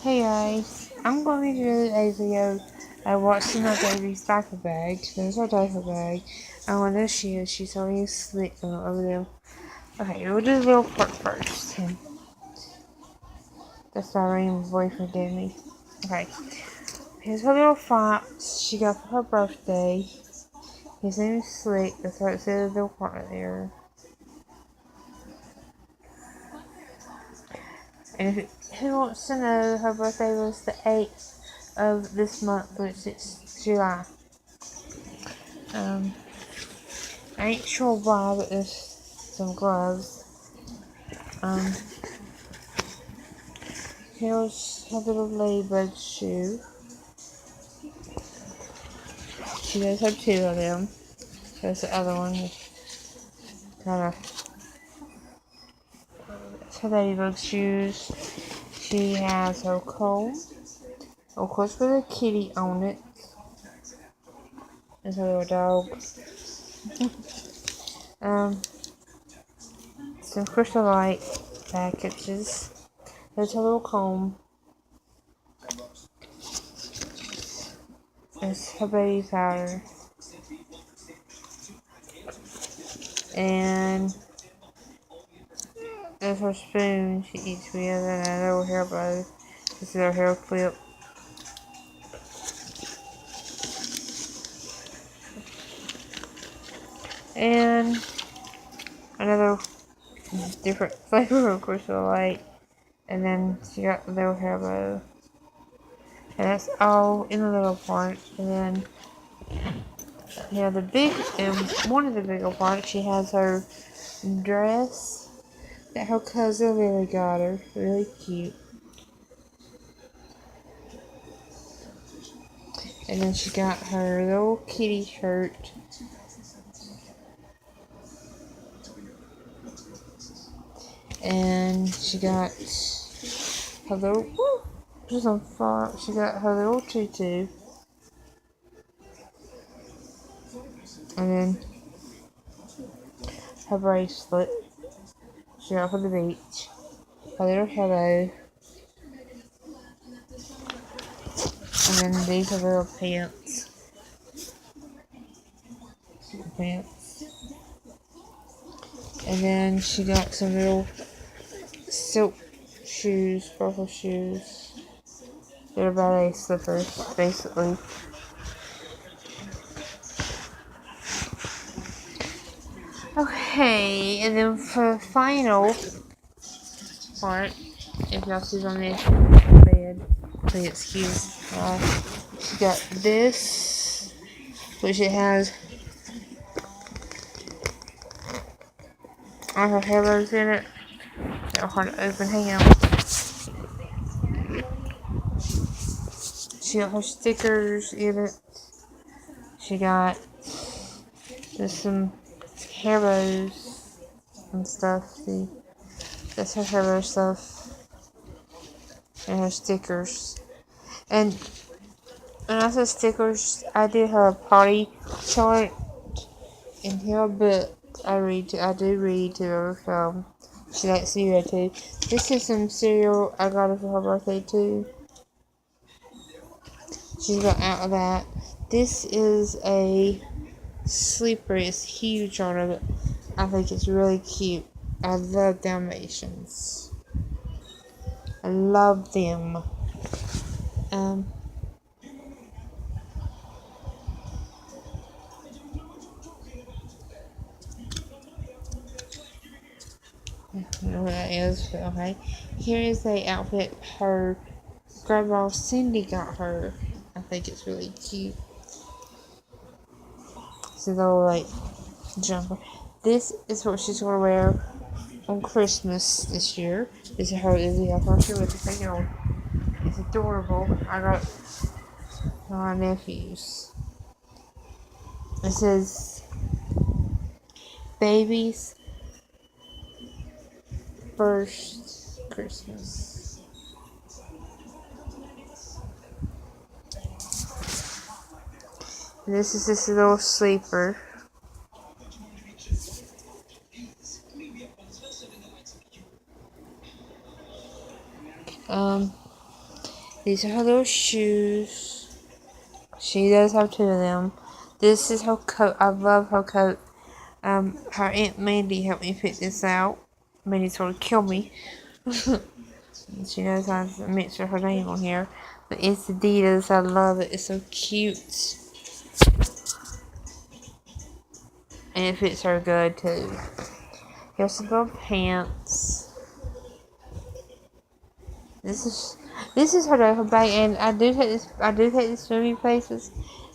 Hey guys, I'm going to do a video of what's in my baby's diaper bag. There's our diaper bag. And when this she's already asleep over there. Okay, we'll do the little part first. That's my rain boyfriend gave me. Okay, here's her little fox she got for her birthday. His name is Slick. That's why it says the little part right there. And who wants to know, her birthday was the 8th of this month, which is July. I ain't sure why, but there's some gloves. Here's her little ladybug shoe. She does have two of them. There's the other one. Kind of. It's her ladybug shoes. She has her comb. Of course, with a kitty on it. There's her little dog. Some Crystal Light packages. There's her little comb. There's her baby powder. And there's her spoon she eats with, and a little hair bow. This is her hair clip. And another different flavor of Crystal Light. And then she got the little hair bow. And that's all in the little part. And then, the big, and one of the bigger parts, she has her dress that her cousin really got her. Really cute. And then she got her little kitty shirt. And she got her little, she's on fire. She got her little tutu. And then her bracelet. She got for the beach. Her little hello. And then these are little pants. And then she got some little silk shoes, purple shoes. They're ballet slippers, basically. Okay, and then for the final part, if y'all see on the bed, please excuse. She got this, which it has all her halos in it. They're hard to open. Hang on. She got her stickers in it. She got just some hair bows and stuff. See, that's her hair bow stuff and her stickers. And when I said stickers, I did her potty chart in her book. I do read to her, so she likes cereal too. This is some cereal I got her for her birthday too. She's got out of that. This is a sleeper. It's huge on her, but I think it's really cute. I love Dalmatians. I love them. I don't know what that is, but okay. Here is the outfit her grandma Cindy got her. I think it's really cute. It's a little jumper. This is what she's gonna wear on Christmas this year. This is her shirt with the thing on. It's adorable. I got it for my nephews. It says baby's first Christmas. And this is this little sleeper. These are her little shoes. She does have two of them. This is her coat. I love her coat. Her Aunt Mandy helped me pick this out. Mandy's gonna kill me. She knows how to mention her name on here. But it's Adidas. I love it. It's so cute. And it fits her good too. Here's some little pants. This is her bag, and I do take this swimming places.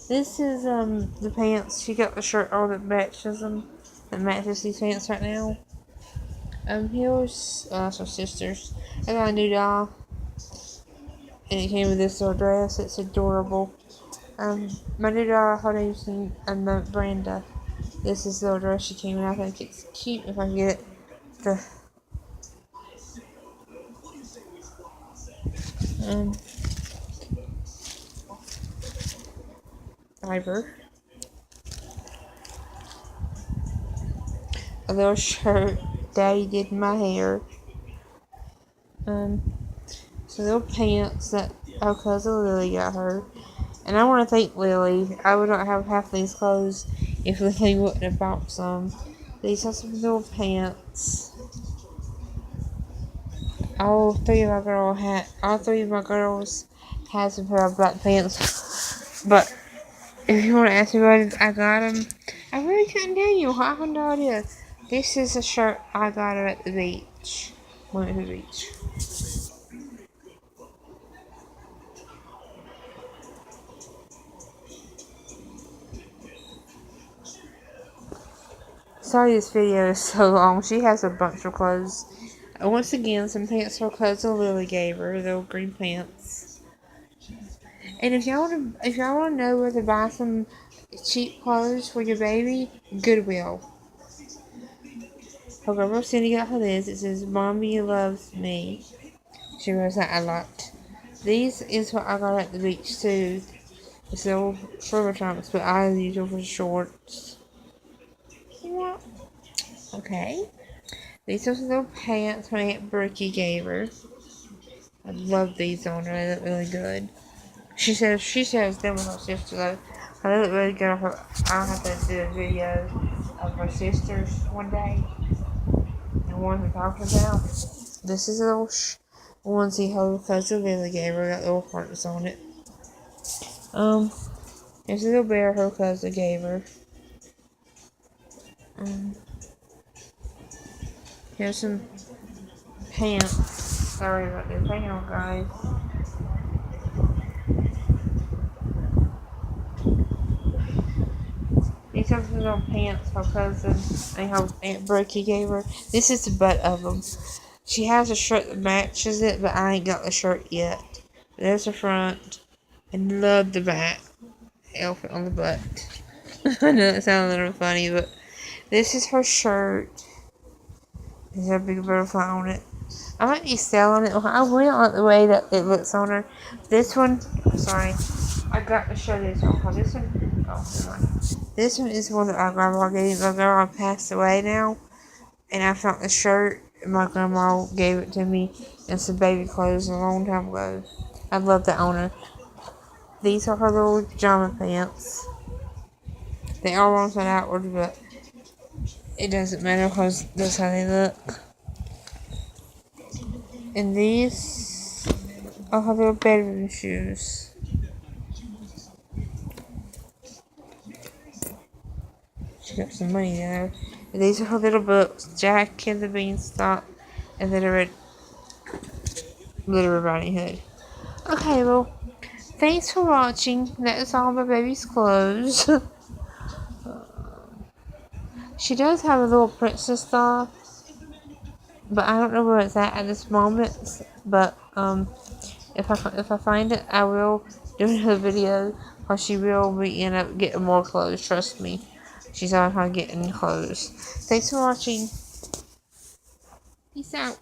This is the pants. She got the shirt on that matches them. That matches these pants right now. Here's her sister's. I got a new doll. And it came with this little dress. It's adorable. My new doll, her name's Brenda. This is the little dress she came in. I think it's cute if I can get it. Fiber. A little shirt. Daddy did my hair. Some little pants that our cousin Lily got her. And I want to thank Lily. I would not have half these clothes if Lily wouldn't have bought some. These are some little pants. All three of my girls had some pair of black pants. But if you want to ask me where I got them, I really couldn't tell you. I have no idea. This is a shirt I got her at the beach. Went to the beach. Sorry this video is so long. She has a bunch of clothes. Once again, some pants her cousin Lily gave her. Little green pants. And if y'all want to know where to buy some cheap clothes for your baby, Goodwill. Her grandma Cindy got her this. It says, "Mommy loves me." She wears that a lot. These is what I got at the beach too. It's little shorter trunks, but I use them for shorts. Yeah. Okay. These are some little pants my Aunt Brookie gave her. I love these on her. They look really good. She says them with her sister though. They look really good on her. I'll have to do a video of her sisters one day. The ones I'm talking about. This is a little onesie her cousin Lily gave her. Got little hearts on it. Here's a little bear her cousin gave her. Here's some pants. Sorry about this. Hang on, guys. These are some little pants her cousin and her Aunt Brookie gave her. This is the butt of them. She has a shirt that matches it, but I ain't got the shirt yet. There's the front. And love the back. Elephant on the butt. I know it sounds a little funny, but this is her shirt. There's a big butterfly on it. I might be selling it. I really like the way that it looks on her. This one, sorry, I got to show this one. This one, never mind. This one is one that my grandma gave me. My grandma passed away now, and I found the shirt. My grandma gave it to me and some baby clothes a long time ago. I love that on her. These are her little pajama pants. They are wrong side outward, but it doesn't matter because that's how they look. And these are her little bedroom shoes. She got some money there. And these are her little books, Jack and the Beanstalk, and then a Little Red Riding Hood. Okay, well, thanks for watching. That is all my baby's clothes. She does have a little princess doll, but I don't know where it's at this moment. But if I find it, I will do another video, or she will be end up getting more clothes. Trust me, she's on her getting clothes. Thanks for watching. Peace out.